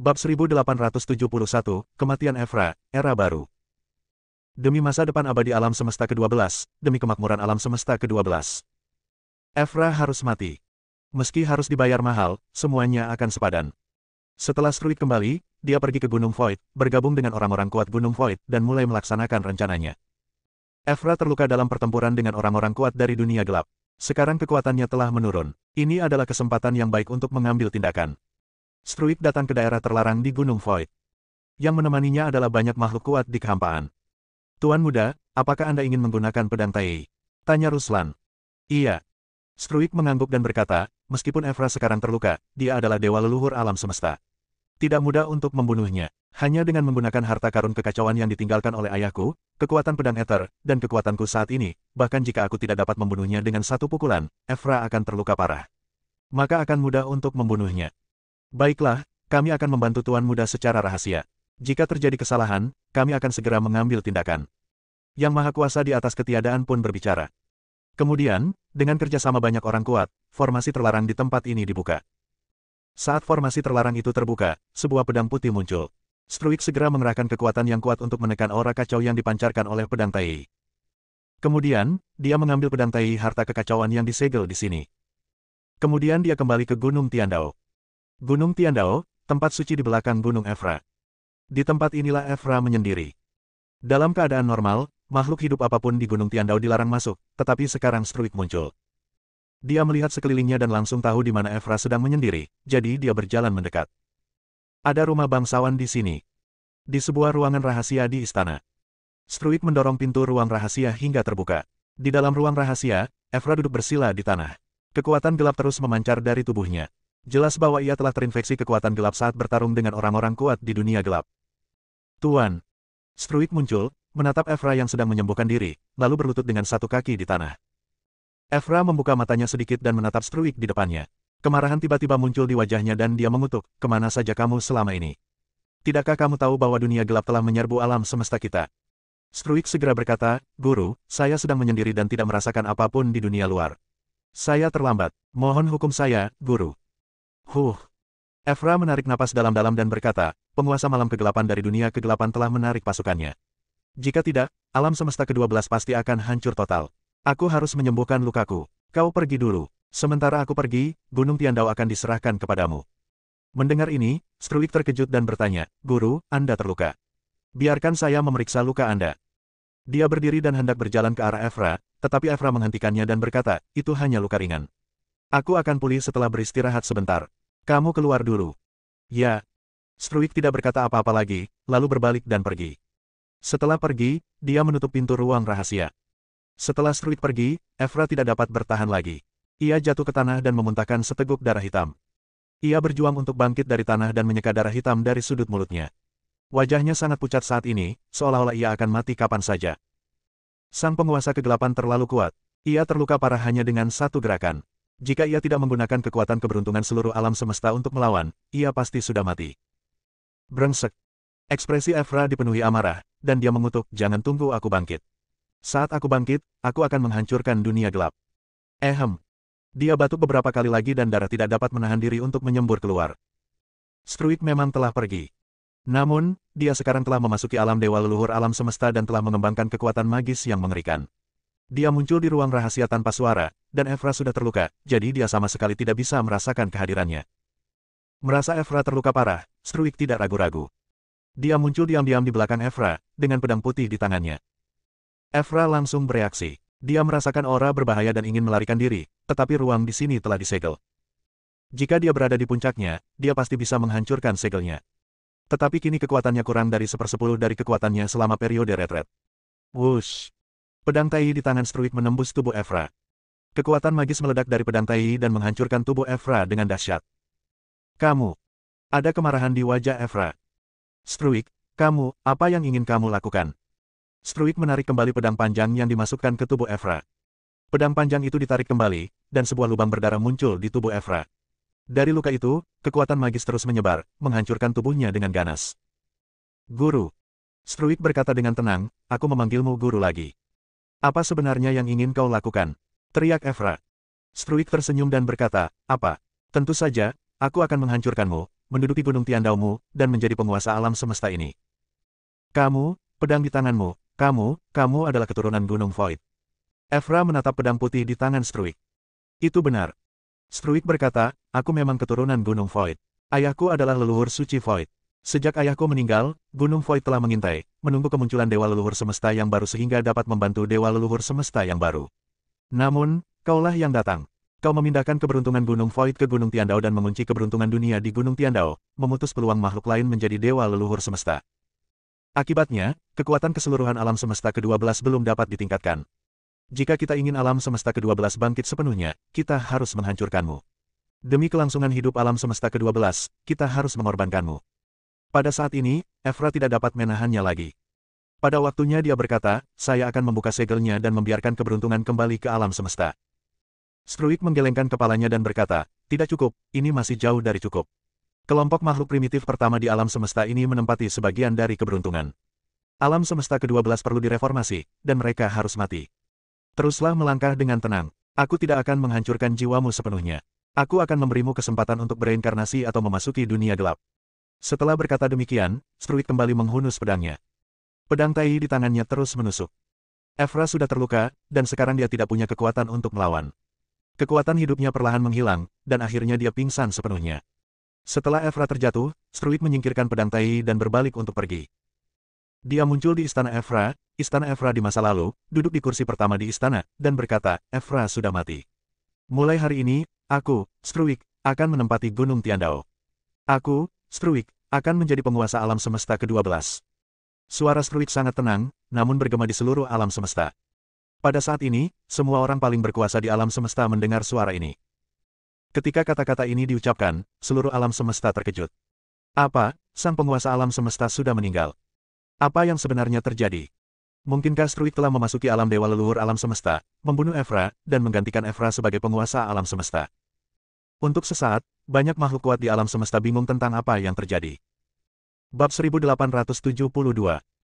Bab 1871, Kematian Evra, Era Baru. Demi masa depan abadi alam semesta ke-12, demi kemakmuran alam semesta ke-12. Evra harus mati. Meski harus dibayar mahal, semuanya akan sepadan. Setelah Struik kembali, dia pergi ke Gunung Void, bergabung dengan orang-orang kuat Gunung Void, dan mulai melaksanakan rencananya. Evra terluka dalam pertempuran dengan orang-orang kuat dari dunia gelap. Sekarang kekuatannya telah menurun. Ini adalah kesempatan yang baik untuk mengambil tindakan. Struik datang ke daerah terlarang di Gunung Void. Yang menemaninya adalah banyak makhluk kuat di kehampaan. Tuan muda, apakah Anda ingin menggunakan pedang Tai? Tanya Ruslan. Iya. Struik mengangguk dan berkata, meskipun Evra sekarang terluka, dia adalah dewa leluhur alam semesta. Tidak mudah untuk membunuhnya. Hanya dengan menggunakan harta karun kekacauan yang ditinggalkan oleh ayahku, kekuatan pedang Ether, dan kekuatanku saat ini, bahkan jika aku tidak dapat membunuhnya dengan satu pukulan, Evra akan terluka parah. Maka akan mudah untuk membunuhnya. Baiklah, kami akan membantu Tuan Muda secara rahasia. Jika terjadi kesalahan, kami akan segera mengambil tindakan. Yang Maha Kuasa di atas ketiadaan pun berbicara. Kemudian, dengan kerjasama banyak orang kuat, formasi terlarang di tempat ini dibuka. Saat formasi terlarang itu terbuka, sebuah pedang putih muncul. Struik segera mengerahkan kekuatan yang kuat untuk menekan aura kacau yang dipancarkan oleh pedang Tai. Kemudian, dia mengambil pedang Tai harta kekacauan yang disegel di sini. Kemudian dia kembali ke Gunung Tiandao. Gunung Tiandao, tempat suci di belakang Gunung Evra. Di tempat inilah Evra menyendiri. Dalam keadaan normal, makhluk hidup apapun di Gunung Tiandao dilarang masuk, tetapi sekarang Struik muncul. Dia melihat sekelilingnya dan langsung tahu di mana Evra sedang menyendiri, jadi dia berjalan mendekat. Ada rumah bangsawan di sini. Di sebuah ruangan rahasia di istana. Struik mendorong pintu ruang rahasia hingga terbuka. Di dalam ruang rahasia, Evra duduk bersila di tanah. Kekuatan gelap terus memancar dari tubuhnya. Jelas bahwa ia telah terinfeksi kekuatan gelap saat bertarung dengan orang-orang kuat di dunia gelap. Tuan. Struik muncul, menatap Evra yang sedang menyembuhkan diri, lalu berlutut dengan satu kaki di tanah. Evra membuka matanya sedikit dan menatap Struik di depannya. Kemarahan tiba-tiba muncul di wajahnya dan dia mengutuk, kemana saja kamu selama ini? Tidakkah kamu tahu bahwa dunia gelap telah menyerbu alam semesta kita? Struik segera berkata, Guru, saya sedang menyendiri dan tidak merasakan apapun di dunia luar. Saya terlambat. Mohon hukum saya, Guru. Evra menarik napas dalam-dalam dan berkata, penguasa malam kegelapan dari dunia kegelapan telah menarik pasukannya. Jika tidak, alam semesta ke-12 pasti akan hancur total. Aku harus menyembuhkan lukaku. Kau pergi dulu. Sementara aku pergi, Gunung Tiandao akan diserahkan kepadamu. Mendengar ini, Struik terkejut dan bertanya, Guru, Anda terluka. Biarkan saya memeriksa luka Anda. Dia berdiri dan hendak berjalan ke arah Evra, tetapi Evra menghentikannya dan berkata, itu hanya luka ringan. Aku akan pulih setelah beristirahat sebentar. Kamu keluar dulu. Ya. Struik tidak berkata apa-apa lagi, lalu berbalik dan pergi. Setelah pergi, dia menutup pintu ruang rahasia. Setelah Struik pergi, Evra tidak dapat bertahan lagi. Ia jatuh ke tanah dan memuntahkan seteguk darah hitam. Ia berjuang untuk bangkit dari tanah dan menyeka darah hitam dari sudut mulutnya. Wajahnya sangat pucat saat ini, seolah-olah ia akan mati kapan saja. Sang penguasa kegelapan terlalu kuat. Ia terluka parah hanya dengan satu gerakan. Jika ia tidak menggunakan kekuatan keberuntungan seluruh alam semesta untuk melawan, ia pasti sudah mati. Brengsek. Ekspresi Evra dipenuhi amarah, dan dia mengutuk, jangan tunggu aku bangkit. Saat aku bangkit, aku akan menghancurkan dunia gelap. Dia batuk beberapa kali lagi dan darah tidak dapat menahan diri untuk menyembur keluar. Struik memang telah pergi. Namun, dia sekarang telah memasuki alam dewa leluhur alam semesta dan telah mengembangkan kekuatan magis yang mengerikan. Dia muncul di ruang rahasia tanpa suara, dan Evra sudah terluka, jadi dia sama sekali tidak bisa merasakan kehadirannya. Merasa Evra terluka parah, Struik tidak ragu-ragu. Dia muncul diam-diam di belakang Evra, dengan pedang putih di tangannya. Evra langsung bereaksi. Dia merasakan aura berbahaya dan ingin melarikan diri, tetapi ruang di sini telah disegel. Jika dia berada di puncaknya, dia pasti bisa menghancurkan segelnya. Tetapi kini kekuatannya kurang dari 1/10 dari kekuatannya selama periode retret. Wush! Pedang Tai di tangan Struik menembus tubuh Evra. Kekuatan magis meledak dari pedang Tai dan menghancurkan tubuh Evra dengan dahsyat. Kamu! Ada kemarahan di wajah Evra. Struik, kamu, apa yang ingin kamu lakukan? Struik menarik kembali pedang panjang yang dimasukkan ke tubuh Evra. Pedang panjang itu ditarik kembali, dan sebuah lubang berdarah muncul di tubuh Evra. Dari luka itu, kekuatan magis terus menyebar, menghancurkan tubuhnya dengan ganas. Guru. Struik berkata dengan tenang, aku memanggilmu guru lagi. Apa sebenarnya yang ingin kau lakukan? Teriak Evra. Struik tersenyum dan berkata, apa? Tentu saja, aku akan menghancurkanmu, menduduki Gunung Tiandao-mu, dan menjadi penguasa alam semesta ini. Kamu, pedang di tanganmu, kamu adalah keturunan Gunung Void. Evra menatap pedang putih di tangan Struik. Itu benar. Struik berkata, aku memang keturunan Gunung Void. Ayahku adalah leluhur suci Void. Sejak ayahku meninggal, Gunung Void telah mengintai, menunggu kemunculan dewa leluhur semesta yang baru sehingga dapat membantu dewa leluhur semesta yang baru. Namun, kaulah yang datang. Kau memindahkan keberuntungan Gunung Void ke Gunung Tiandao dan mengunci keberuntungan dunia di Gunung Tiandao, memutus peluang makhluk lain menjadi dewa leluhur semesta. Akibatnya, kekuatan keseluruhan alam semesta ke-12 belum dapat ditingkatkan. Jika kita ingin alam semesta ke-12 bangkit sepenuhnya, kita harus menghancurkanmu. Demi kelangsungan hidup alam semesta ke-12, kita harus mengorbankanmu. Pada saat ini, Evra tidak dapat menahannya lagi. Pada waktunya dia berkata, saya akan membuka segelnya dan membiarkan keberuntungan kembali ke alam semesta. Struik menggelengkan kepalanya dan berkata, tidak cukup, ini masih jauh dari cukup. Kelompok makhluk primitif pertama di alam semesta ini menempati sebagian dari keberuntungan. Alam semesta ke-12 perlu direformasi, dan mereka harus mati. Teruslah melangkah dengan tenang. Aku tidak akan menghancurkan jiwamu sepenuhnya. Aku akan memberimu kesempatan untuk bereinkarnasi atau memasuki dunia gelap. Setelah berkata demikian, Struik kembali menghunus pedangnya. Pedang Tai di tangannya terus menusuk. Evra sudah terluka, dan sekarang dia tidak punya kekuatan untuk melawan. Kekuatan hidupnya perlahan menghilang, dan akhirnya dia pingsan sepenuhnya. Setelah Evra terjatuh, Struik menyingkirkan pedang Tai dan berbalik untuk pergi. Dia muncul di Istana Evra di masa lalu, duduk di kursi pertama di istana, dan berkata, Evra sudah mati. Mulai hari ini, aku, Struik, akan menempati Gunung Tiandao. Aku, Struik, akan menjadi penguasa alam semesta ke-12. Suara Struik sangat tenang, namun bergema di seluruh alam semesta. Pada saat ini, semua orang paling berkuasa di alam semesta mendengar suara ini. Ketika kata-kata ini diucapkan, seluruh alam semesta terkejut. Apa, sang penguasa alam semesta sudah meninggal? Apa yang sebenarnya terjadi? Mungkinkah Struik telah memasuki alam dewa leluhur alam semesta, membunuh Evra, dan menggantikan Evra sebagai penguasa alam semesta? Untuk sesaat, banyak makhluk kuat di alam semesta bingung tentang apa yang terjadi. Bab 1872.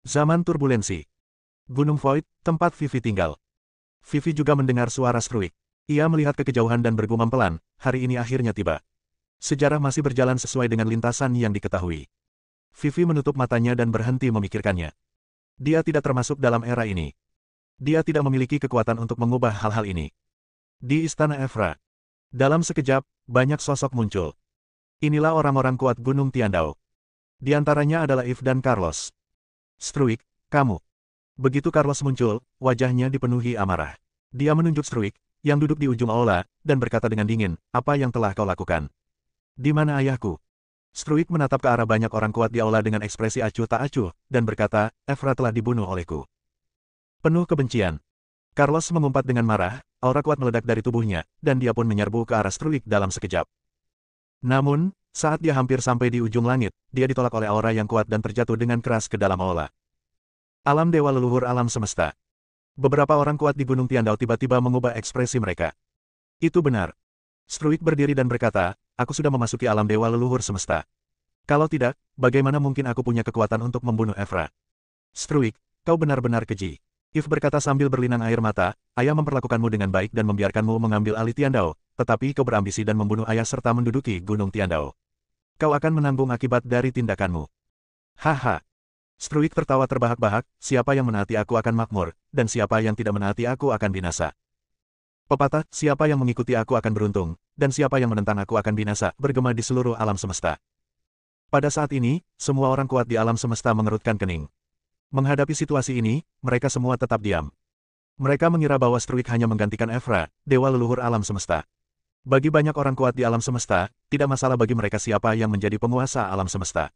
Zaman Turbulensi. Gunung Void, tempat Vivi tinggal. Vivi juga mendengar suara Struik. Ia melihat ke kejauhan dan bergumam pelan, hari ini akhirnya tiba. Sejarah masih berjalan sesuai dengan lintasan yang diketahui. Vivi menutup matanya dan berhenti memikirkannya. Dia tidak termasuk dalam era ini. Dia tidak memiliki kekuatan untuk mengubah hal-hal ini. Di Istana Evra. Dalam sekejap, banyak sosok muncul. Inilah orang-orang kuat Gunung Tiandao. Di antaranya adalah Yves dan Carlos. Struik, kamu. Begitu Carlos muncul, wajahnya dipenuhi amarah. Dia menunjuk Struik, yang duduk di ujung aula, dan berkata dengan dingin, apa yang telah kau lakukan? Di mana ayahku? Struik menatap ke arah banyak orang kuat di aula dengan ekspresi acuh tak acuh, dan berkata, Evra telah dibunuh olehku. Penuh kebencian. Carlos mengumpat dengan marah, aura kuat meledak dari tubuhnya, dan dia pun menyerbu ke arah Struik dalam sekejap. Namun, saat dia hampir sampai di ujung langit, dia ditolak oleh aura yang kuat dan terjatuh dengan keras ke dalam aula. Alam dewa leluhur alam semesta. Beberapa orang kuat di Gunung Tiandao tiba-tiba mengubah ekspresi mereka. Itu benar. Struik berdiri dan berkata, aku sudah memasuki alam dewa leluhur semesta. Kalau tidak, bagaimana mungkin aku punya kekuatan untuk membunuh Evra? Struik, kau benar-benar keji. Yves berkata sambil berlinang air mata, ayah memperlakukanmu dengan baik dan membiarkanmu mengambil alih Tiandao, tetapi kau berambisi dan membunuh ayah serta menduduki Gunung Tiandao. Kau akan menanggung akibat dari tindakanmu. Haha. Struik tertawa terbahak-bahak, siapa yang menaati aku akan makmur, dan siapa yang tidak menaati aku akan binasa. Pepatah, siapa yang mengikuti aku akan beruntung, dan siapa yang menentang aku akan binasa, bergema di seluruh alam semesta. Pada saat ini, semua orang kuat di alam semesta mengerutkan kening. Menghadapi situasi ini, mereka semua tetap diam. Mereka mengira bahwa Struik hanya menggantikan Evra, dewa leluhur alam semesta. Bagi banyak orang kuat di alam semesta, tidak masalah bagi mereka siapa yang menjadi penguasa alam semesta.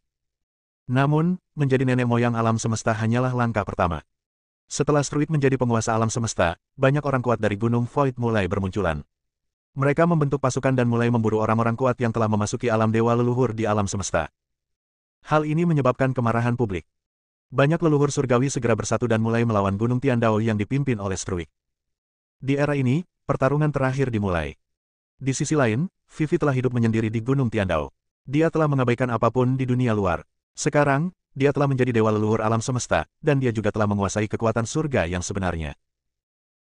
Namun, menjadi nenek moyang alam semesta hanyalah langkah pertama. Setelah Struik menjadi penguasa alam semesta, banyak orang kuat dari Gunung Void mulai bermunculan. Mereka membentuk pasukan dan mulai memburu orang-orang kuat yang telah memasuki alam dewa leluhur di alam semesta. Hal ini menyebabkan kemarahan publik. Banyak leluhur surgawi segera bersatu dan mulai melawan Gunung Tiandao yang dipimpin oleh Struik. Di era ini, pertarungan terakhir dimulai. Di sisi lain, Vivi telah hidup menyendiri di Gunung Tiandao. Dia telah mengabaikan apapun di dunia luar. Sekarang, dia telah menjadi dewa leluhur alam semesta, dan dia juga telah menguasai kekuatan surga yang sebenarnya.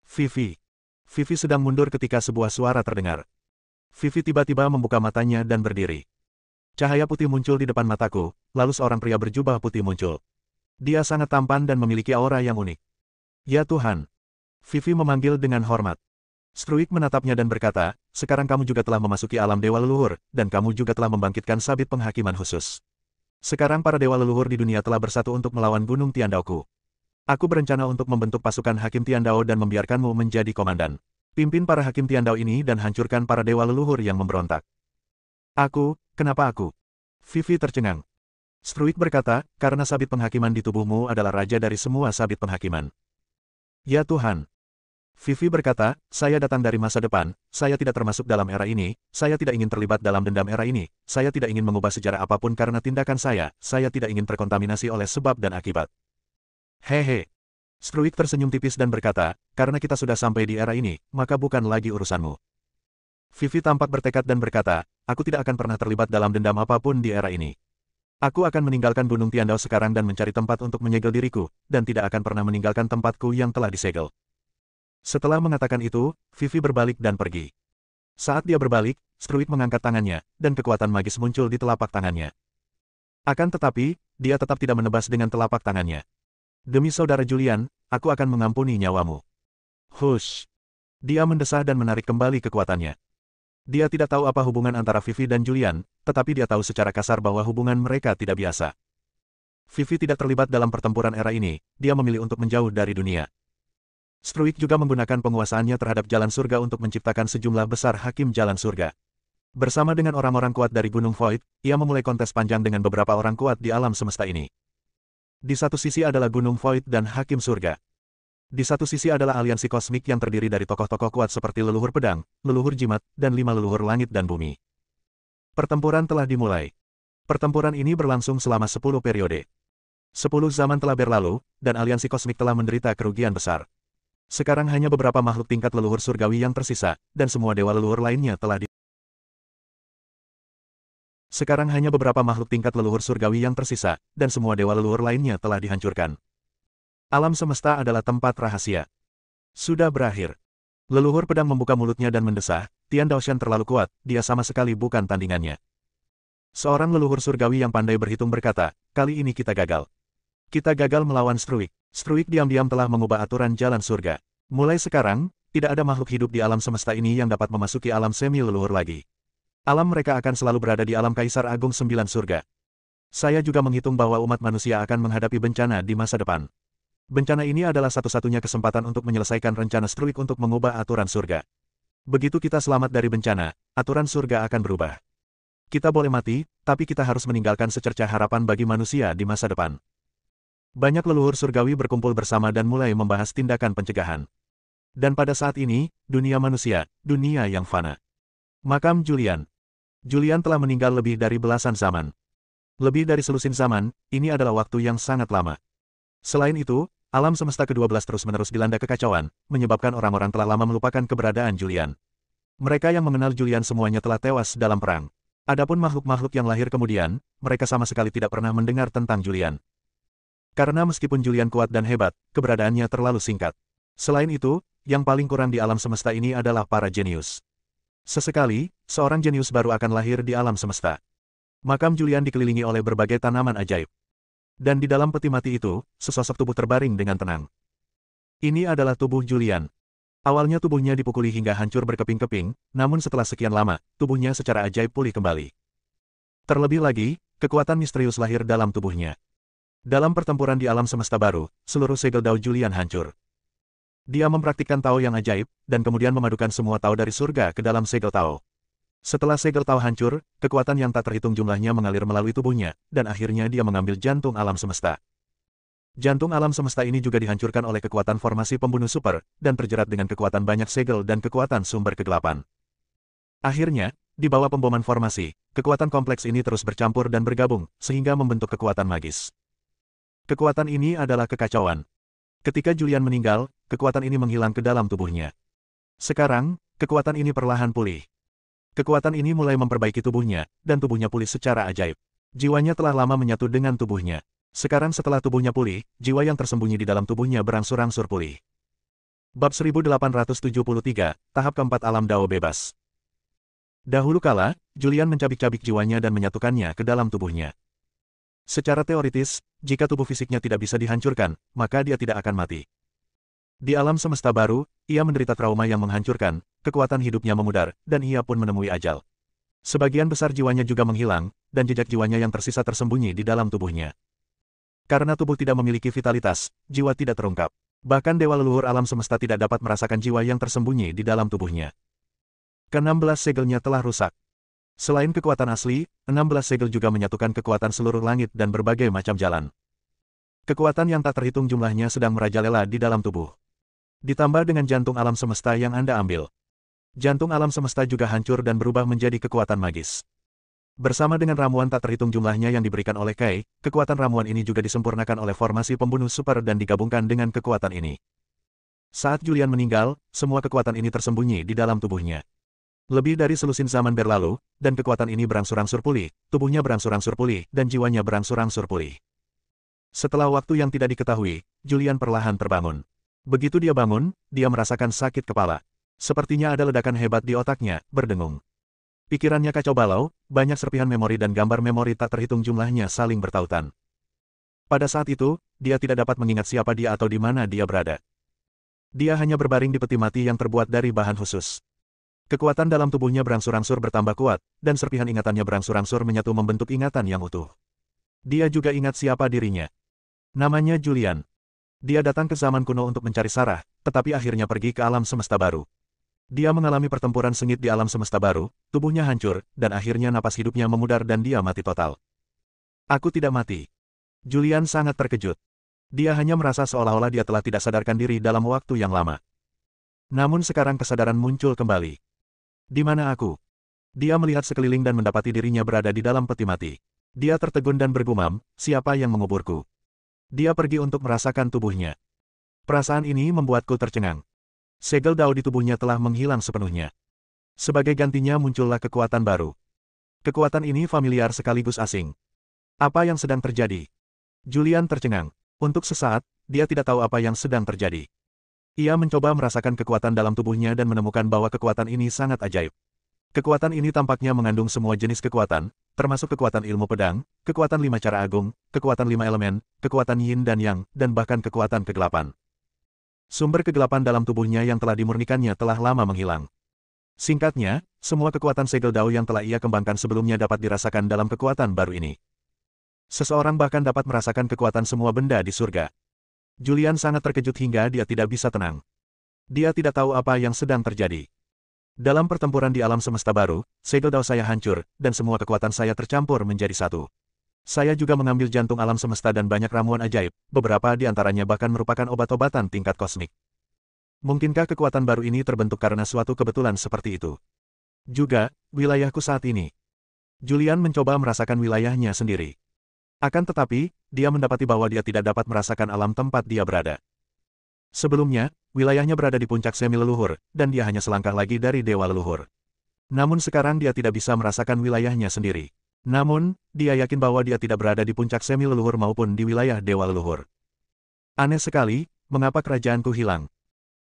Vivi. Vivi sedang mundur ketika sebuah suara terdengar. Vivi tiba-tiba membuka matanya dan berdiri. Cahaya putih muncul di depan mataku, lalu seorang pria berjubah putih muncul. Dia sangat tampan dan memiliki aura yang unik. Ya Tuhan! Vivi memanggil dengan hormat. Struik menatapnya dan berkata, sekarang kamu juga telah memasuki alam dewa leluhur, dan kamu juga telah membangkitkan sabit penghakiman khusus. Sekarang para dewa leluhur di dunia telah bersatu untuk melawan Gunung Tiandauku. Aku berencana untuk membentuk pasukan Hakim Tiandao dan membiarkanmu menjadi komandan. Pimpin para Hakim Tiandao ini dan hancurkan para dewa leluhur yang memberontak. Kenapa aku? Vivi tercengang. Struik berkata, karena sabit penghakiman di tubuhmu adalah raja dari semua sabit penghakiman. Ya Tuhan! Vivi berkata, saya datang dari masa depan, saya tidak termasuk dalam era ini, saya tidak ingin terlibat dalam dendam era ini, saya tidak ingin mengubah sejarah apapun karena tindakan saya tidak ingin terkontaminasi oleh sebab dan akibat. Hehe. Struik tersenyum tipis dan berkata, karena kita sudah sampai di era ini, maka bukan lagi urusanmu. Vivi tampak bertekad dan berkata, aku tidak akan pernah terlibat dalam dendam apapun di era ini. Aku akan meninggalkan Gunung Tiandao sekarang dan mencari tempat untuk menyegel diriku, dan tidak akan pernah meninggalkan tempatku yang telah disegel. Setelah mengatakan itu, Vivi berbalik dan pergi. Saat dia berbalik, Struik mengangkat tangannya, dan kekuatan magis muncul di telapak tangannya. Akan tetapi, dia tetap tidak menebas dengan telapak tangannya. Demi saudara Julian, aku akan mengampuni nyawamu. Hush! Dia mendesah dan menarik kembali kekuatannya. Dia tidak tahu apa hubungan antara Vivi dan Julian, tetapi dia tahu secara kasar bahwa hubungan mereka tidak biasa. Vivi tidak terlibat dalam pertempuran era ini, dia memilih untuk menjauh dari dunia. Struik juga menggunakan penguasaannya terhadap jalan surga untuk menciptakan sejumlah besar hakim jalan surga. Bersama dengan orang-orang kuat dari Gunung Void, ia memulai kontes panjang dengan beberapa orang kuat di alam semesta ini. Di satu sisi adalah Gunung Void dan Hakim Surga. Di satu sisi adalah aliansi kosmik yang terdiri dari tokoh-tokoh kuat seperti leluhur pedang, leluhur jimat, dan 5 leluhur langit dan bumi. Pertempuran telah dimulai. Pertempuran ini berlangsung selama 10 periode. 10 zaman telah berlalu, dan aliansi kosmik telah menderita kerugian besar. Sekarang hanya beberapa makhluk tingkat leluhur surgawi yang tersisa, dan semua dewa leluhur lainnya telah dihancurkan. Alam semesta adalah tempat rahasia. Sudah berakhir. Leluhur pedang membuka mulutnya dan mendesah, Tian Daoshan terlalu kuat, dia sama sekali bukan tandingannya. Seorang leluhur surgawi yang pandai berhitung berkata, kali ini kita gagal. Kita gagal melawan Struik. Struik diam-diam telah mengubah aturan jalan surga. Mulai sekarang, tidak ada makhluk hidup di alam semesta ini yang dapat memasuki alam semi leluhur lagi. Alam mereka akan selalu berada di alam Kaisar Agung 9 surga. Saya juga menghitung bahwa umat manusia akan menghadapi bencana di masa depan. Bencana ini adalah satu-satunya kesempatan untuk menyelesaikan rencana Struik untuk mengubah aturan surga. Begitu kita selamat dari bencana, aturan surga akan berubah. Kita boleh mati, tapi kita harus meninggalkan secercah harapan bagi manusia di masa depan. Banyak leluhur surgawi berkumpul bersama dan mulai membahas tindakan pencegahan. Dan pada saat ini, dunia manusia, dunia yang fana. Makam Julian. Julian telah meninggal lebih dari belasan zaman. Lebih dari selusin zaman, ini adalah waktu yang sangat lama. Selain itu, alam semesta ke-12 terus-menerus dilanda kekacauan, menyebabkan orang-orang telah lama melupakan keberadaan Julian. Mereka yang mengenal Julian semuanya telah tewas dalam perang. Adapun makhluk-makhluk yang lahir kemudian, mereka sama sekali tidak pernah mendengar tentang Julian. Karena meskipun Julian kuat dan hebat, keberadaannya terlalu singkat. Selain itu, yang paling kurang di alam semesta ini adalah para jenius. Sesekali, seorang jenius baru akan lahir di alam semesta. Makam Julian dikelilingi oleh berbagai tanaman ajaib. Dan di dalam peti mati itu, sesosok tubuh terbaring dengan tenang. Ini adalah tubuh Julian. Awalnya tubuhnya dipukuli hingga hancur berkeping-keping, namun setelah sekian lama, tubuhnya secara ajaib pulih kembali. Terlebih lagi, kekuatan misterius lahir dalam tubuhnya. Dalam pertempuran di alam semesta baru, seluruh segel Dao Julian hancur. Dia mempraktikkan Tao yang ajaib, dan kemudian memadukan semua Tao dari surga ke dalam segel Tao. Setelah segel Tao hancur, kekuatan yang tak terhitung jumlahnya mengalir melalui tubuhnya, dan akhirnya dia mengambil jantung alam semesta. Jantung alam semesta ini juga dihancurkan oleh kekuatan formasi pembunuh super, dan terjerat dengan kekuatan banyak segel dan kekuatan sumber kegelapan. Akhirnya, di bawah pemboman formasi, kekuatan kompleks ini terus bercampur dan bergabung, sehingga membentuk kekuatan magis. Kekuatan ini adalah kekacauan. Ketika Julian meninggal, kekuatan ini menghilang ke dalam tubuhnya. Sekarang, kekuatan ini perlahan pulih. Kekuatan ini mulai memperbaiki tubuhnya, dan tubuhnya pulih secara ajaib. Jiwanya telah lama menyatu dengan tubuhnya. Sekarang setelah tubuhnya pulih, jiwa yang tersembunyi di dalam tubuhnya berangsur-angsur pulih. Bab 1873, Tahap keempat Alam Dao Bebas. Dahulu kala, Julian mencabik-cabik jiwanya dan menyatukannya ke dalam tubuhnya. Secara teoritis, jika tubuh fisiknya tidak bisa dihancurkan, maka dia tidak akan mati. Di alam semesta baru, ia menderita trauma yang menghancurkan, kekuatan hidupnya memudar, dan ia pun menemui ajal. Sebagian besar jiwanya juga menghilang, dan jejak jiwanya yang tersisa tersembunyi di dalam tubuhnya. Karena tubuh tidak memiliki vitalitas, jiwa tidak terungkap. Bahkan dewa leluhur alam semesta tidak dapat merasakan jiwa yang tersembunyi di dalam tubuhnya. Ke-16 segelnya telah rusak. Selain kekuatan asli, 16 segel juga menyatukan kekuatan seluruh langit dan berbagai macam jalan. Kekuatan yang tak terhitung jumlahnya sedang merajalela di dalam tubuh. Ditambah dengan jantung alam semesta yang Anda ambil. Jantung alam semesta juga hancur dan berubah menjadi kekuatan magis. Bersama dengan ramuan tak terhitung jumlahnya yang diberikan oleh Kai, kekuatan ramuan ini juga disempurnakan oleh formasi pembunuh super dan digabungkan dengan kekuatan ini. Saat Julian meninggal, semua kekuatan ini tersembunyi di dalam tubuhnya. Lebih dari selusin zaman berlalu, dan kekuatan ini berangsur-angsur pulih, tubuhnya berangsur-angsur pulih, dan jiwanya berangsur-angsur pulih. Setelah waktu yang tidak diketahui, Julian perlahan terbangun. Begitu dia bangun, dia merasakan sakit kepala. Sepertinya ada ledakan hebat di otaknya, berdengung. Pikirannya kacau balau, banyak serpihan memori dan gambar memori tak terhitung jumlahnya saling bertautan. Pada saat itu, dia tidak dapat mengingat siapa dia atau di mana dia berada. Dia hanya berbaring di peti mati yang terbuat dari bahan khusus. Kekuatan dalam tubuhnya berangsur-angsur bertambah kuat, dan serpihan ingatannya berangsur-angsur menyatu membentuk ingatan yang utuh. Dia juga ingat siapa dirinya. Namanya Julian. Dia datang ke zaman kuno untuk mencari Sarah, tetapi akhirnya pergi ke alam semesta baru. Dia mengalami pertempuran sengit di alam semesta baru, tubuhnya hancur, dan akhirnya napas hidupnya memudar dan dia mati total. Aku tidak mati. Julian sangat terkejut. Dia hanya merasa seolah-olah dia telah tidak sadarkan diri dalam waktu yang lama. Namun sekarang kesadaran muncul kembali. Di mana aku? Dia melihat sekeliling dan mendapati dirinya berada di dalam peti mati. Dia tertegun dan bergumam, siapa yang menguburku? Dia pergi untuk merasakan tubuhnya. Perasaan ini membuatku tercengang. Segel Dao di tubuhnya telah menghilang sepenuhnya. Sebagai gantinya muncullah kekuatan baru. Kekuatan ini familiar sekaligus asing. Apa yang sedang terjadi? Julian tercengang. Untuk sesaat, dia tidak tahu apa yang sedang terjadi. Ia mencoba merasakan kekuatan dalam tubuhnya dan menemukan bahwa kekuatan ini sangat ajaib. Kekuatan ini tampaknya mengandung semua jenis kekuatan, termasuk kekuatan ilmu pedang, kekuatan 5 cara agung, kekuatan 5 elemen, kekuatan yin dan yang, dan bahkan kekuatan kegelapan. Sumber kegelapan dalam tubuhnya yang telah dimurnikannya telah lama menghilang. Singkatnya, semua kekuatan segel Dao yang telah ia kembangkan sebelumnya dapat dirasakan dalam kekuatan baru ini. Seseorang bahkan dapat merasakan kekuatan semua benda di surga. Julian sangat terkejut hingga dia tidak bisa tenang. Dia tidak tahu apa yang sedang terjadi. Dalam pertempuran di alam semesta baru, segel Dao saya hancur, dan semua kekuatan saya tercampur menjadi satu. Saya juga mengambil jantung alam semesta dan banyak ramuan ajaib, beberapa di antaranya bahkan merupakan obat-obatan tingkat kosmik. Mungkinkah kekuatan baru ini terbentuk karena suatu kebetulan seperti itu? Juga, wilayahku saat ini. Julian mencoba merasakan wilayahnya sendiri. Akan tetapi, dia mendapati bahwa dia tidak dapat merasakan alam tempat dia berada. Sebelumnya, wilayahnya berada di puncak semi leluhur, dan dia hanya selangkah lagi dari dewa leluhur. Namun sekarang dia tidak bisa merasakan wilayahnya sendiri. Namun, dia yakin bahwa dia tidak berada di puncak semi leluhur maupun di wilayah dewa leluhur. Aneh sekali, mengapa kerajaanku hilang?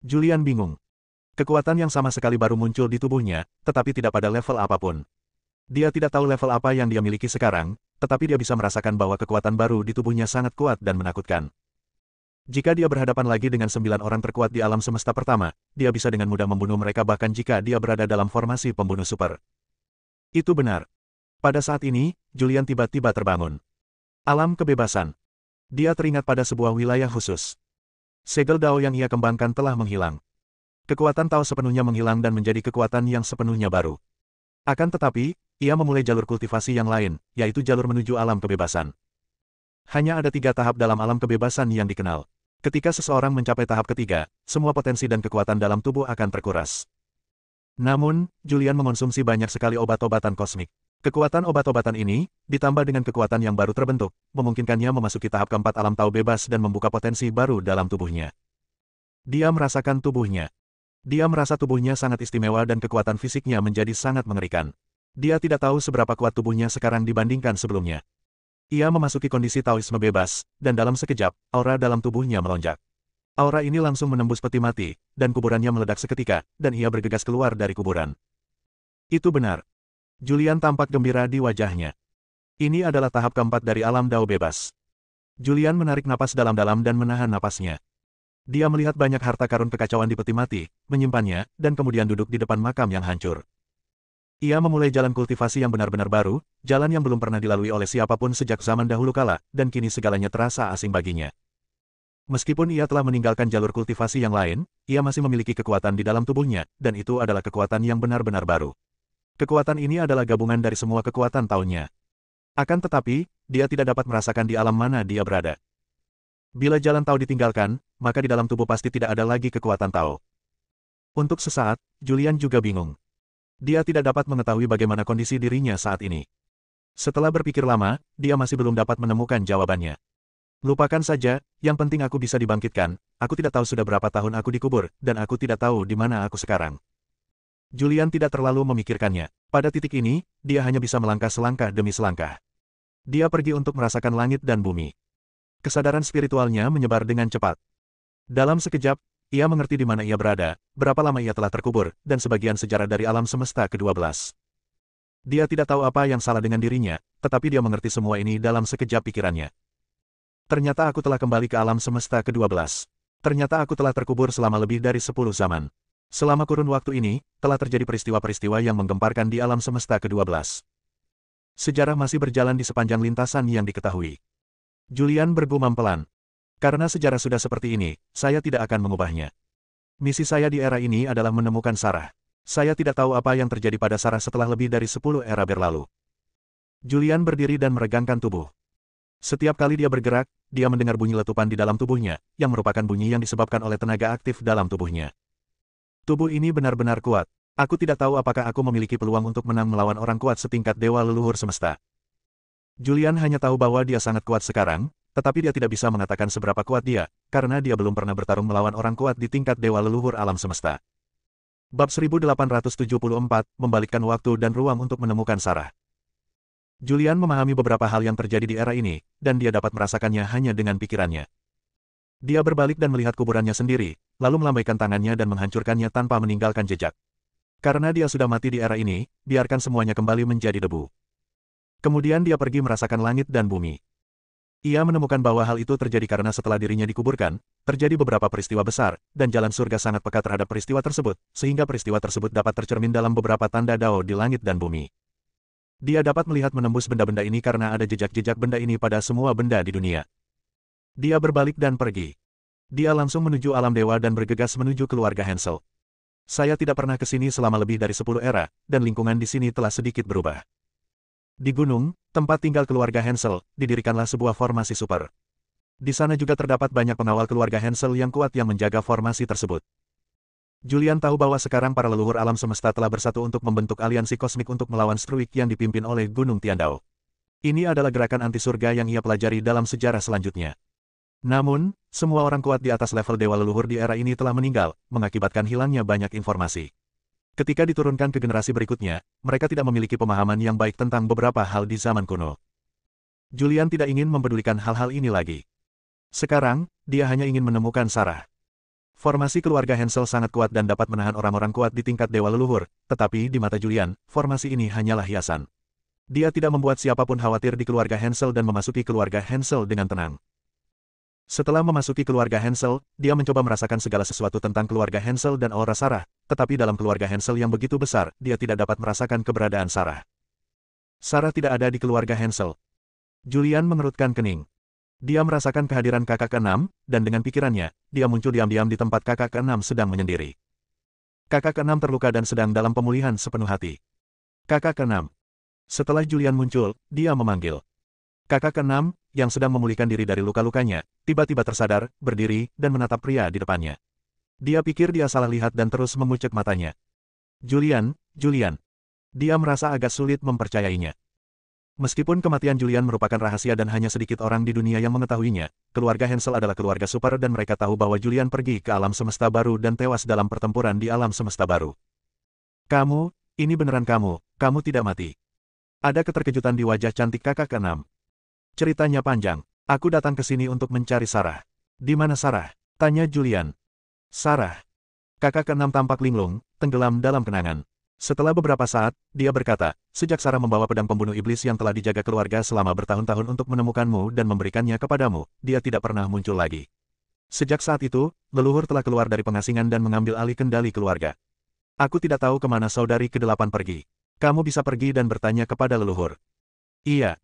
Julian bingung. Kekuatan yang sama sekali baru muncul di tubuhnya, tetapi tidak pada level apapun. Dia tidak tahu level apa yang dia miliki sekarang, tetapi dia bisa merasakan bahwa kekuatan baru di tubuhnya sangat kuat dan menakutkan. Jika dia berhadapan lagi dengan 9 orang terkuat di alam semesta pertama, dia bisa dengan mudah membunuh mereka bahkan jika dia berada dalam formasi pembunuh super. Itu benar. Pada saat ini, Julian tiba-tiba terbangun. Alam kebebasan. Dia teringat pada sebuah wilayah khusus. Segel Dao yang ia kembangkan telah menghilang. Kekuatan Tao sepenuhnya menghilang dan menjadi kekuatan yang sepenuhnya baru. Akan tetapi, ia memulai jalur kultivasi yang lain, yaitu jalur menuju alam kebebasan. Hanya ada 3 tahap dalam alam kebebasan yang dikenal. Ketika seseorang mencapai tahap ketiga, semua potensi dan kekuatan dalam tubuh akan terkuras. Namun, Julian mengonsumsi banyak sekali obat-obatan kosmik. Kekuatan obat-obatan ini, ditambah dengan kekuatan yang baru terbentuk, memungkinkannya memasuki tahap keempat alam Tao bebas dan membuka potensi baru dalam tubuhnya. Dia merasakan tubuhnya. Dia merasa tubuhnya sangat istimewa dan kekuatan fisiknya menjadi sangat mengerikan. Dia tidak tahu seberapa kuat tubuhnya sekarang dibandingkan sebelumnya. Ia memasuki kondisi Taoisme bebas, dan dalam sekejap, aura dalam tubuhnya melonjak. Aura ini langsung menembus peti mati, dan kuburannya meledak seketika, dan ia bergegas keluar dari kuburan. Itu benar. Julian tampak gembira di wajahnya. Ini adalah tahap keempat dari alam Dao bebas. Julian menarik napas dalam-dalam dan menahan napasnya. Dia melihat banyak harta karun kekacauan di peti mati, menyimpannya, dan kemudian duduk di depan makam yang hancur. Ia memulai jalan kultivasi yang benar-benar baru, jalan yang belum pernah dilalui oleh siapapun sejak zaman dahulu kala, dan kini segalanya terasa asing baginya. Meskipun ia telah meninggalkan jalur kultivasi yang lain, ia masih memiliki kekuatan di dalam tubuhnya, dan itu adalah kekuatan yang benar-benar baru. Kekuatan ini adalah gabungan dari semua kekuatan tahunnya. Akan tetapi, dia tidak dapat merasakan di alam mana dia berada. Bila jalan Tao ditinggalkan, maka di dalam tubuh pasti tidak ada lagi kekuatan Tao. Untuk sesaat, Julian juga bingung. Dia tidak dapat mengetahui bagaimana kondisi dirinya saat ini. Setelah berpikir lama, dia masih belum dapat menemukan jawabannya. Lupakan saja, yang penting aku bisa dibangkitkan, aku tidak tahu sudah berapa tahun aku dikubur, dan aku tidak tahu di mana aku sekarang. Julian tidak terlalu memikirkannya. Pada titik ini, dia hanya bisa melangkah selangkah demi selangkah. Dia pergi untuk merasakan langit dan bumi. Kesadaran spiritualnya menyebar dengan cepat. Dalam sekejap, ia mengerti di mana ia berada, berapa lama ia telah terkubur, dan sebagian sejarah dari alam semesta ke-12. Dia tidak tahu apa yang salah dengan dirinya, tetapi dia mengerti semua ini dalam sekejap pikirannya. Ternyata aku telah kembali ke alam semesta ke-12. Ternyata aku telah terkubur selama lebih dari 10 zaman. Selama kurun waktu ini, telah terjadi peristiwa-peristiwa yang menggemparkan di alam semesta ke-12. Sejarah masih berjalan di sepanjang lintasan yang diketahui. Julian bergumam pelan. Karena sejarah sudah seperti ini, saya tidak akan mengubahnya. Misi saya di era ini adalah menemukan Sarah. Saya tidak tahu apa yang terjadi pada Sarah setelah lebih dari 10 era berlalu. Julian berdiri dan meregangkan tubuh. Setiap kali dia bergerak, dia mendengar bunyi letupan di dalam tubuhnya, yang merupakan bunyi yang disebabkan oleh tenaga aktif dalam tubuhnya. Tubuh ini benar-benar kuat. Aku tidak tahu apakah aku memiliki peluang untuk menang melawan orang kuat setingkat dewa leluhur semesta. Julian hanya tahu bahwa dia sangat kuat sekarang, tetapi dia tidak bisa mengatakan seberapa kuat dia, karena dia belum pernah bertarung melawan orang kuat di tingkat dewa leluhur alam semesta. Bab 1874, membalikkan waktu dan ruang untuk menemukan Sarah. Julian memahami beberapa hal yang terjadi di era ini, dan dia dapat merasakannya hanya dengan pikirannya. Dia berbalik dan melihat kuburannya sendiri, lalu melambaikan tangannya dan menghancurkannya tanpa meninggalkan jejak. Karena dia sudah mati di era ini, biarkan semuanya kembali menjadi debu. Kemudian dia pergi merasakan langit dan bumi. Ia menemukan bahwa hal itu terjadi karena setelah dirinya dikuburkan, terjadi beberapa peristiwa besar, dan jalan surga sangat peka terhadap peristiwa tersebut, sehingga peristiwa tersebut dapat tercermin dalam beberapa tanda Dao di langit dan bumi. Dia dapat melihat menembus benda-benda ini karena ada jejak-jejak benda ini pada semua benda di dunia. Dia berbalik dan pergi. Dia langsung menuju alam dewa dan bergegas menuju keluarga Hansel. Saya tidak pernah ke sini selama lebih dari 10 era, dan lingkungan di sini telah sedikit berubah. Di gunung, tempat tinggal keluarga Hansel, didirikanlah sebuah formasi super. Di sana juga terdapat banyak pengawal keluarga Hansel yang kuat yang menjaga formasi tersebut. Julian tahu bahwa sekarang para leluhur alam semesta telah bersatu untuk membentuk aliansi kosmik untuk melawan Struik yang dipimpin oleh Gunung Tiandao. Ini adalah gerakan anti surga yang ia pelajari dalam sejarah selanjutnya. Namun, semua orang kuat di atas level dewa leluhur di era ini telah meninggal, mengakibatkan hilangnya banyak informasi. Ketika diturunkan ke generasi berikutnya, mereka tidak memiliki pemahaman yang baik tentang beberapa hal di zaman kuno. Julian tidak ingin mempedulikan hal-hal ini lagi. Sekarang, dia hanya ingin menemukan Sarah. Formasi keluarga Hansel sangat kuat dan dapat menahan orang-orang kuat di tingkat dewa leluhur, tetapi di mata Julian, formasi ini hanyalah hiasan. Dia tidak membuat siapapun khawatir di keluarga Hansel dan memasuki keluarga Hansel dengan tenang. Setelah memasuki keluarga Hansel, dia mencoba merasakan segala sesuatu tentang keluarga Hansel dan aura Sarah, tetapi dalam keluarga Hansel yang begitu besar, dia tidak dapat merasakan keberadaan Sarah. Sarah tidak ada di keluarga Hansel. Julian mengerutkan kening. Dia merasakan kehadiran kakak keenam, dan dengan pikirannya, dia muncul diam-diam di tempat kakak keenam sedang menyendiri. Kakak keenam terluka dan sedang dalam pemulihan sepenuh hati. Kakak keenam. Setelah Julian muncul, dia memanggil. Kakak keenam, yang sedang memulihkan diri dari luka-lukanya, tiba-tiba tersadar, berdiri, dan menatap pria di depannya. Dia pikir dia salah lihat dan terus memucek matanya. Julian. Dia merasa agak sulit mempercayainya. Meskipun kematian Julian merupakan rahasia dan hanya sedikit orang di dunia yang mengetahuinya, keluarga Hansel adalah keluarga super dan mereka tahu bahwa Julian pergi ke alam semesta baru dan tewas dalam pertempuran di alam semesta baru. Kamu, ini beneran kamu tidak mati. Ada keterkejutan di wajah cantik kakak keenam. Ceritanya panjang. Aku datang ke sini untuk mencari Sarah. Di mana Sarah? Tanya Julian. Sarah. Kakak keenam tampak linglung, tenggelam dalam kenangan. Setelah beberapa saat, dia berkata, sejak Sarah membawa pedang pembunuh iblis yang telah dijaga keluarga selama bertahun-tahun untuk menemukanmu dan memberikannya kepadamu, dia tidak pernah muncul lagi. Sejak saat itu, leluhur telah keluar dari pengasingan dan mengambil alih kendali keluarga. Aku tidak tahu kemana saudari ke-8 pergi. Kamu bisa pergi dan bertanya kepada leluhur. Iya.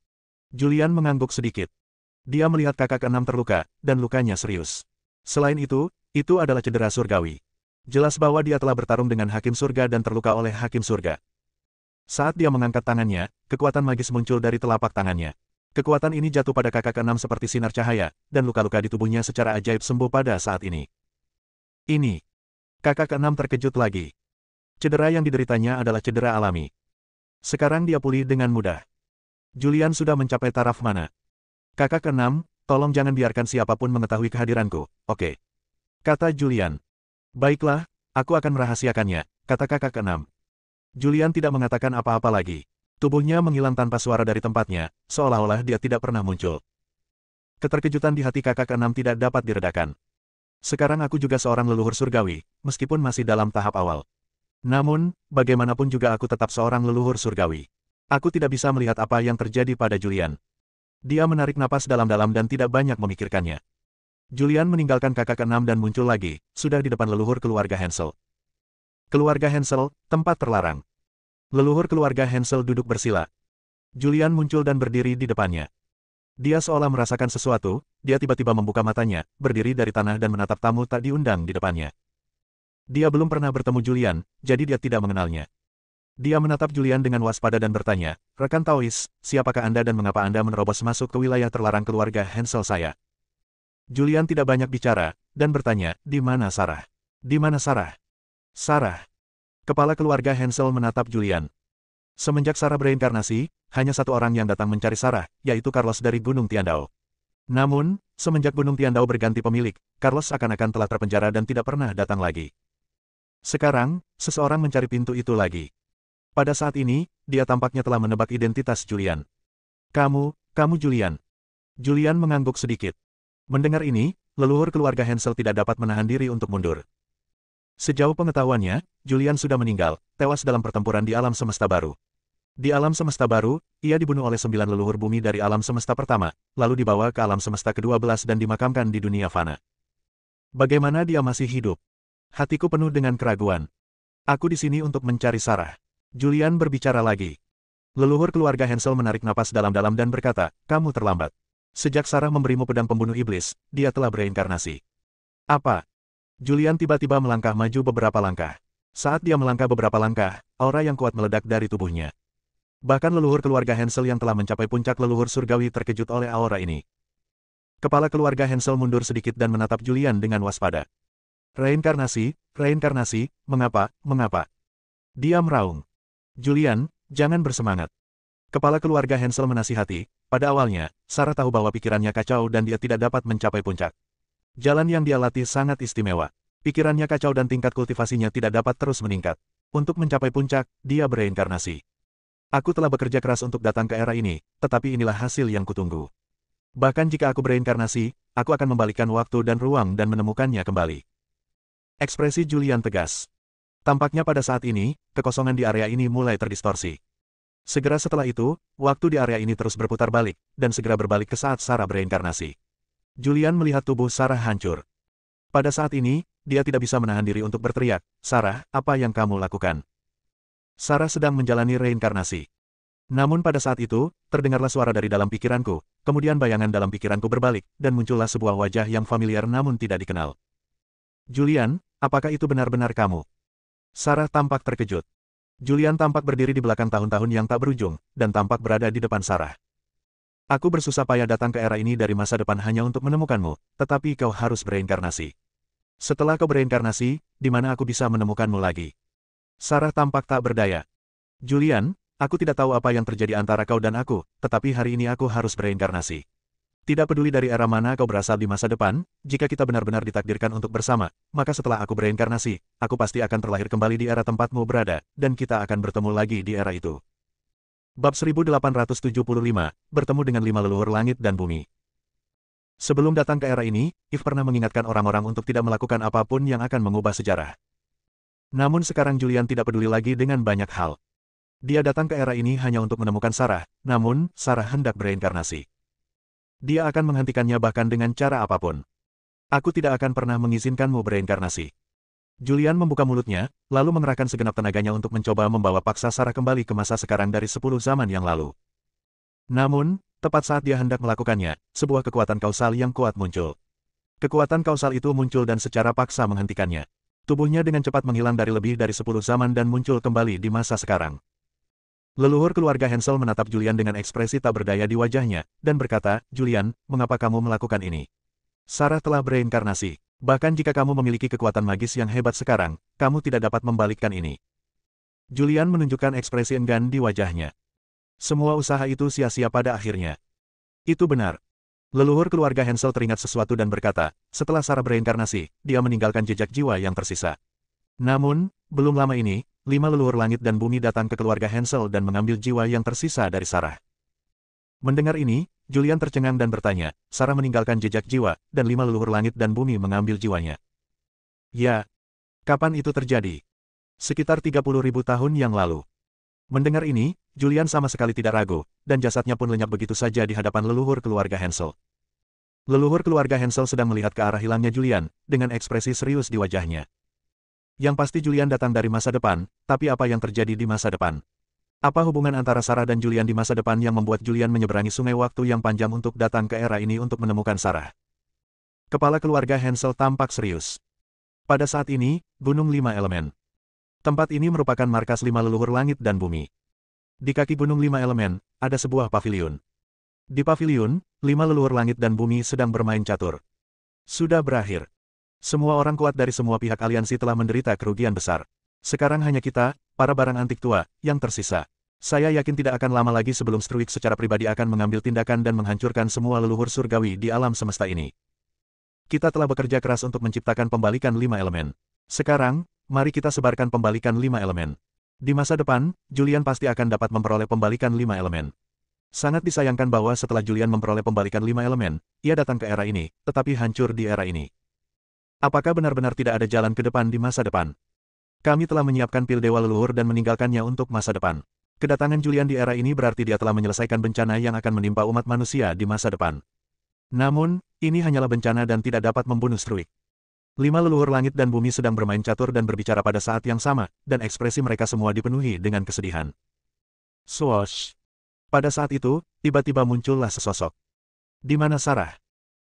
Julian mengangguk sedikit. Dia melihat kakak ke-6 terluka, dan lukanya serius. Selain itu adalah cedera surgawi. Jelas bahwa dia telah bertarung dengan hakim surga dan terluka oleh hakim surga. Saat dia mengangkat tangannya, kekuatan magis muncul dari telapak tangannya. Kekuatan ini jatuh pada kakak ke-6 seperti sinar cahaya, dan luka-luka di tubuhnya secara ajaib sembuh pada saat ini. Ini. Kakak ke-6 terkejut lagi. Cedera yang dideritanya adalah cedera alami. Sekarang dia pulih dengan mudah. Julian sudah mencapai taraf mana? Kakak ke-6, tolong jangan biarkan siapapun mengetahui kehadiranku, oke? Kata Julian. Baiklah, aku akan merahasiakannya, kata kakak ke-6. Julian tidak mengatakan apa-apa lagi. Tubuhnya menghilang tanpa suara dari tempatnya, seolah-olah dia tidak pernah muncul. Keterkejutan di hati kakak ke-6 tidak dapat diredakan. Sekarang aku juga seorang leluhur surgawi, meskipun masih dalam tahap awal. Namun, bagaimanapun juga aku tetap seorang leluhur surgawi. Aku tidak bisa melihat apa yang terjadi pada Julian. Dia menarik napas dalam-dalam dan tidak banyak memikirkannya. Julian meninggalkan kakak ke-6 dan muncul lagi, sudah di depan leluhur keluarga Hansel. Keluarga Hansel, tempat terlarang. Leluhur keluarga Hansel duduk bersila. Julian muncul dan berdiri di depannya. Dia seolah merasakan sesuatu, dia tiba-tiba membuka matanya, berdiri dari tanah dan menatap tamu tak diundang di depannya. Dia belum pernah bertemu Julian, jadi dia tidak mengenalnya. Dia menatap Julian dengan waspada dan bertanya, rekan Taois, siapakah Anda dan mengapa Anda menerobos masuk ke wilayah terlarang keluarga Hansel saya? Julian tidak banyak bicara, dan bertanya, di mana Sarah? Di mana Sarah? Sarah. Kepala keluarga Hansel menatap Julian. Semenjak Sarah bereinkarnasi, hanya satu orang yang datang mencari Sarah, yaitu Carlos dari Gunung Tiandao. Namun, semenjak Gunung Tiandao berganti pemilik, Carlos seakan-akan telah terpenjara dan tidak pernah datang lagi. Sekarang, seseorang mencari pintu itu lagi. Pada saat ini, dia tampaknya telah menebak identitas Julian. Kamu Julian. Julian mengangguk sedikit. Mendengar ini, leluhur keluarga Hansel tidak dapat menahan diri untuk mundur. Sejauh pengetahuannya, Julian sudah meninggal, tewas dalam pertempuran di alam semesta baru. Di alam semesta baru, ia dibunuh oleh 9 leluhur bumi dari alam semesta pertama, lalu dibawa ke alam semesta ke-12 dan dimakamkan di dunia fana. Bagaimana dia masih hidup? Hatiku penuh dengan keraguan. Aku di sini untuk mencari Sarah. Julian berbicara lagi. Leluhur keluarga Hansel menarik napas dalam-dalam dan berkata, kamu terlambat. Sejak Sarah memberimu pedang pembunuh iblis, dia telah bereinkarnasi. Apa? Julian tiba-tiba melangkah maju beberapa langkah. Saat dia melangkah beberapa langkah, aura yang kuat meledak dari tubuhnya. Bahkan leluhur keluarga Hansel yang telah mencapai puncak leluhur surgawi terkejut oleh aura ini. Kepala keluarga Hansel mundur sedikit dan menatap Julian dengan waspada. Reinkarnasi, mengapa? Dia meraung. Julian, jangan bersemangat. Kepala keluarga Hansel menasihati, pada awalnya, Sarah tahu bahwa pikirannya kacau dan dia tidak dapat mencapai puncak. Jalan yang dia latih sangat istimewa. Pikirannya kacau dan tingkat kultivasinya tidak dapat terus meningkat. Untuk mencapai puncak, dia bereinkarnasi. Aku telah bekerja keras untuk datang ke era ini, tetapi inilah hasil yang kutunggu. Bahkan jika aku bereinkarnasi, aku akan membalikkan waktu dan ruang dan menemukannya kembali. Ekspresi Julian tegas. Tampaknya pada saat ini, kekosongan di area ini mulai terdistorsi. Segera setelah itu, waktu di area ini terus berputar balik, dan segera berbalik ke saat Sarah bereinkarnasi. Julian melihat tubuh Sarah hancur. Pada saat ini, dia tidak bisa menahan diri untuk berteriak, Sarah, apa yang kamu lakukan? Sarah sedang menjalani reinkarnasi. Namun pada saat itu, terdengarlah suara dari dalam pikiranku, kemudian bayangan dalam pikiranku berbalik, dan muncullah sebuah wajah yang familiar namun tidak dikenal. Julian, apakah itu benar-benar kamu? Sarah tampak terkejut. Julian tampak berdiri di belakang tahun-tahun yang tak berujung, dan tampak berada di depan Sarah. Aku bersusah payah datang ke era ini dari masa depan hanya untuk menemukanmu, tetapi kau harus bereinkarnasi. Setelah kau bereinkarnasi, di mana aku bisa menemukanmu lagi? Sarah tampak tak berdaya. Julian, aku tidak tahu apa yang terjadi antara kau dan aku, tetapi hari ini aku harus bereinkarnasi. Tidak peduli dari era mana kau berasal di masa depan, jika kita benar-benar ditakdirkan untuk bersama, maka setelah aku bereinkarnasi, aku pasti akan terlahir kembali di era tempatmu berada, dan kita akan bertemu lagi di era itu. Bab 1875, bertemu dengan 5 leluhur langit dan bumi. Sebelum datang ke era ini, Eve pernah mengingatkan orang-orang untuk tidak melakukan apapun yang akan mengubah sejarah. Namun sekarang Julian tidak peduli lagi dengan banyak hal. Dia datang ke era ini hanya untuk menemukan Sarah, namun Sarah hendak bereinkarnasi. Dia akan menghentikannya bahkan dengan cara apapun. Aku tidak akan pernah mengizinkanmu bereinkarnasi. Julian membuka mulutnya, lalu mengerahkan segenap tenaganya untuk mencoba membawa paksa Sarah kembali ke masa sekarang dari 10 zaman yang lalu. Namun, tepat saat dia hendak melakukannya, sebuah kekuatan kausal yang kuat muncul. Kekuatan kausal itu muncul dan secara paksa menghentikannya. Tubuhnya dengan cepat menghilang dari lebih dari 10 zaman dan muncul kembali di masa sekarang. Leluhur keluarga Hansel menatap Julian dengan ekspresi tak berdaya di wajahnya, dan berkata, Julian, mengapa kamu melakukan ini? Sarah telah bereinkarnasi. Bahkan jika kamu memiliki kekuatan magis yang hebat sekarang, kamu tidak dapat membalikkan ini. Julian menunjukkan ekspresi enggan di wajahnya. Semua usaha itu sia-sia pada akhirnya. Itu benar. Leluhur keluarga Hansel teringat sesuatu dan berkata, setelah Sarah bereinkarnasi, dia meninggalkan jejak jiwa yang tersisa. Namun, belum lama ini, 5 leluhur langit dan bumi datang ke keluarga Hansel dan mengambil jiwa yang tersisa dari Sarah. Mendengar ini, Julian tercengang dan bertanya, Sarah meninggalkan jejak jiwa, dan 5 leluhur langit dan bumi mengambil jiwanya. Ya, kapan itu terjadi? Sekitar 30.000 tahun yang lalu. Mendengar ini, Julian sama sekali tidak ragu, dan jasadnya pun lenyap begitu saja di hadapan leluhur keluarga Hansel. Leluhur keluarga Hansel sedang melihat ke arah hilangnya Julian, dengan ekspresi serius di wajahnya. Yang pasti Julian datang dari masa depan, tapi apa yang terjadi di masa depan? Apa hubungan antara Sarah dan Julian di masa depan yang membuat Julian menyeberangi sungai waktu yang panjang untuk datang ke era ini untuk menemukan Sarah? Kepala keluarga Hansel tampak serius. Pada saat ini, Gunung 5 Elemen. Tempat ini merupakan markas 5 leluhur langit dan bumi. Di kaki Gunung 5 Elemen, ada sebuah paviliun. Di paviliun, 5 leluhur langit dan bumi sedang bermain catur. Sudah berakhir. Semua orang kuat dari semua pihak aliansi telah menderita kerugian besar. Sekarang hanya kita, para barang antik tua, yang tersisa. Saya yakin tidak akan lama lagi sebelum Struik secara pribadi akan mengambil tindakan dan menghancurkan semua leluhur surgawi di alam semesta ini. Kita telah bekerja keras untuk menciptakan pembalikan 5 elemen. Sekarang, mari kita sebarkan pembalikan 5 elemen. Di masa depan, Julian pasti akan dapat memperoleh pembalikan 5 elemen. Sangat disayangkan bahwa setelah Julian memperoleh pembalikan 5 elemen, ia datang ke era ini, tetapi hancur di era ini. Apakah benar-benar tidak ada jalan ke depan di masa depan? Kami telah menyiapkan pil dewa leluhur dan meninggalkannya untuk masa depan. Kedatangan Julian di era ini berarti dia telah menyelesaikan bencana yang akan menimpa umat manusia di masa depan. Namun, ini hanyalah bencana dan tidak dapat membunuh Struik. 5 leluhur langit dan bumi sedang bermain catur dan berbicara pada saat yang sama, dan ekspresi mereka semua dipenuhi dengan kesedihan. Swoosh! Pada saat itu, tiba-tiba muncullah sesosok. Di mana Sarah?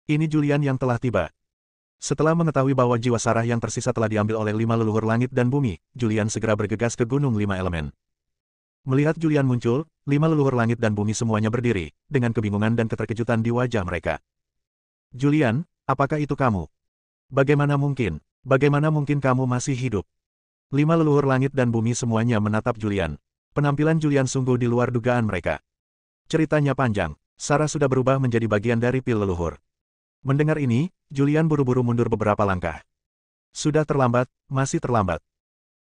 Ini Julian yang telah tiba. Setelah mengetahui bahwa jiwa Sarah yang tersisa telah diambil oleh 5 leluhur langit dan bumi, Julian segera bergegas ke Gunung 5 Elemen. Melihat Julian muncul, 5 leluhur langit dan bumi semuanya berdiri, dengan kebingungan dan keterkejutan di wajah mereka. Julian, apakah itu kamu? Bagaimana mungkin? Bagaimana mungkin kamu masih hidup? 5 leluhur langit dan bumi semuanya menatap Julian. Penampilan Julian sungguh di luar dugaan mereka. Ceritanya panjang. Sarah sudah berubah menjadi bagian dari pil leluhur. Mendengar ini, Julian buru-buru mundur beberapa langkah. Sudah terlambat, masih terlambat.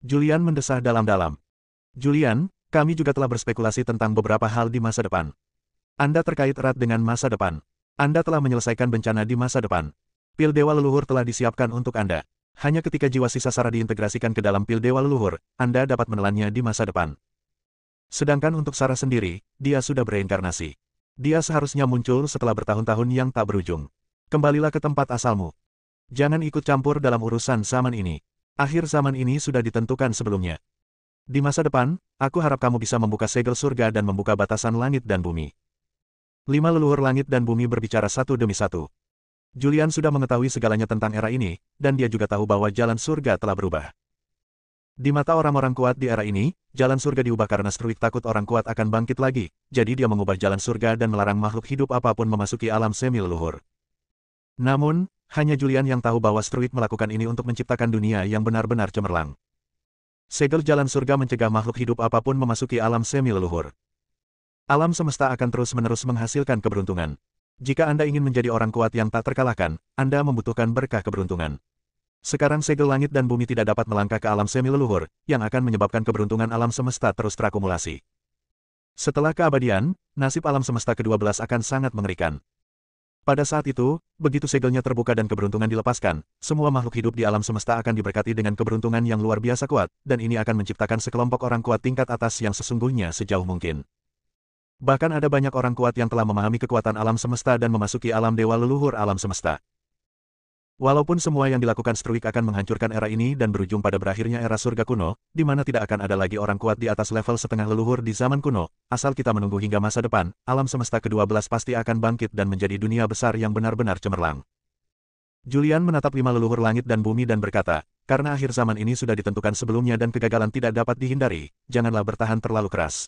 Julian mendesah dalam-dalam. Julian, kami juga telah berspekulasi tentang beberapa hal di masa depan. Anda terkait erat dengan masa depan. Anda telah menyelesaikan bencana di masa depan. Pil Dewa Leluhur telah disiapkan untuk Anda. Hanya ketika jiwa sisa Sarah diintegrasikan ke dalam pil Dewa Leluhur, Anda dapat menelannya di masa depan. Sedangkan untuk Sarah sendiri, dia sudah bereinkarnasi. Dia seharusnya muncul setelah bertahun-tahun yang tak berujung. Kembalilah ke tempat asalmu. Jangan ikut campur dalam urusan zaman ini. Akhir zaman ini sudah ditentukan sebelumnya. Di masa depan, aku harap kamu bisa membuka segel surga dan membuka batasan langit dan bumi. 5 leluhur langit dan bumi berbicara satu demi satu. Julian sudah mengetahui segalanya tentang era ini, dan dia juga tahu bahwa jalan surga telah berubah. Di mata orang-orang kuat di era ini, jalan surga diubah karena Struik takut orang kuat akan bangkit lagi, jadi dia mengubah jalan surga dan melarang makhluk hidup apapun memasuki alam semi leluhur. Namun, hanya Julian yang tahu bahwa Struik melakukan ini untuk menciptakan dunia yang benar-benar cemerlang. Segel jalan surga mencegah makhluk hidup apapun memasuki alam semi leluhur. Alam semesta akan terus-menerus menghasilkan keberuntungan. Jika Anda ingin menjadi orang kuat yang tak terkalahkan, Anda membutuhkan berkah keberuntungan. Sekarang segel langit dan bumi tidak dapat melangkah ke alam semi leluhur, yang akan menyebabkan keberuntungan alam semesta terus terakumulasi. Setelah keabadian, nasib alam semesta ke-12 akan sangat mengerikan. Pada saat itu, begitu segelnya terbuka dan keberuntungan dilepaskan, semua makhluk hidup di alam semesta akan diberkati dengan keberuntungan yang luar biasa kuat, dan ini akan menciptakan sekelompok orang kuat tingkat atas yang sesungguhnya sejauh mungkin. Bahkan ada banyak orang kuat yang telah memahami kekuatan alam semesta dan memasuki alam dewa leluhur alam semesta. Walaupun semua yang dilakukan Struik akan menghancurkan era ini dan berujung pada berakhirnya era surga kuno, di mana tidak akan ada lagi orang kuat di atas level setengah leluhur di zaman kuno, asal kita menunggu hingga masa depan, alam semesta ke-12 pasti akan bangkit dan menjadi dunia besar yang benar-benar cemerlang. Julian menatap 5 leluhur langit dan bumi dan berkata, karena akhir zaman ini sudah ditentukan sebelumnya dan kegagalan tidak dapat dihindari, janganlah bertahan terlalu keras.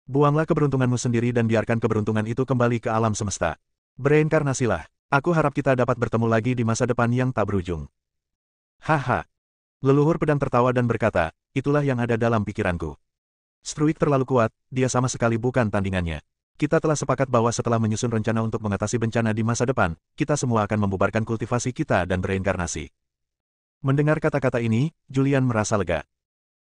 Buanglah keberuntunganmu sendiri dan biarkan keberuntungan itu kembali ke alam semesta. Bereinkarnasilah. Aku harap kita dapat bertemu lagi di masa depan yang tak berujung. Haha. Leluhur pedang tertawa dan berkata, itulah yang ada dalam pikiranku. Struik terlalu kuat, dia sama sekali bukan tandingannya. Kita telah sepakat bahwa setelah menyusun rencana untuk mengatasi bencana di masa depan, kita semua akan membubarkan kultivasi kita dan bereinkarnasi. Mendengar kata-kata ini, Julian merasa lega.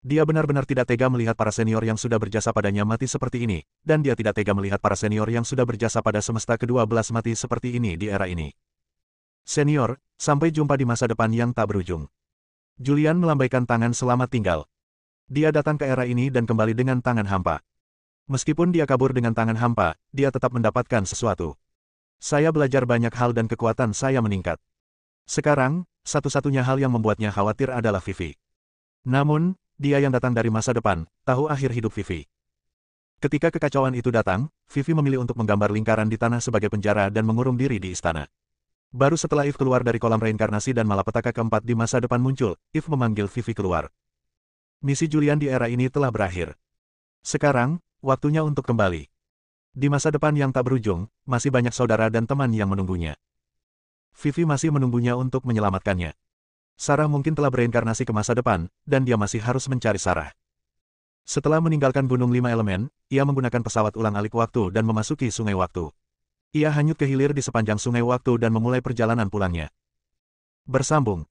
Dia benar-benar tidak tega melihat para senior yang sudah berjasa padanya mati seperti ini, dan dia tidak tega melihat para senior yang sudah berjasa pada semesta ke-12 mati seperti ini di era ini. Senior, sampai jumpa di masa depan yang tak berujung. Julian melambaikan tangan selamat tinggal. Dia datang ke era ini dan kembali dengan tangan hampa. Meskipun dia kabur dengan tangan hampa, dia tetap mendapatkan sesuatu. Saya belajar banyak hal dan kekuatan saya meningkat. Sekarang, satu-satunya hal yang membuatnya khawatir adalah Vivi. Namun, dia yang datang dari masa depan, tahu akhir hidup Vivi. Ketika kekacauan itu datang, Vivi memilih untuk menggambar lingkaran di tanah sebagai penjara dan mengurung diri di istana. Baru setelah Eve keluar dari kolam reinkarnasi dan malapetaka keempat di masa depan muncul, Eve memanggil Vivi keluar. Misi Julian di era ini telah berakhir. Sekarang, waktunya untuk kembali. Di masa depan yang tak berujung, masih banyak saudara dan teman yang menunggunya. Vivi masih menunggunya untuk menyelamatkannya. Sarah mungkin telah bereinkarnasi ke masa depan, dan dia masih harus mencari Sarah. Setelah meninggalkan Gunung Lima Elemen, ia menggunakan pesawat ulang-alik waktu dan memasuki Sungai Waktu. Ia hanyut ke hilir di sepanjang Sungai Waktu dan memulai perjalanan pulangnya. Bersambung.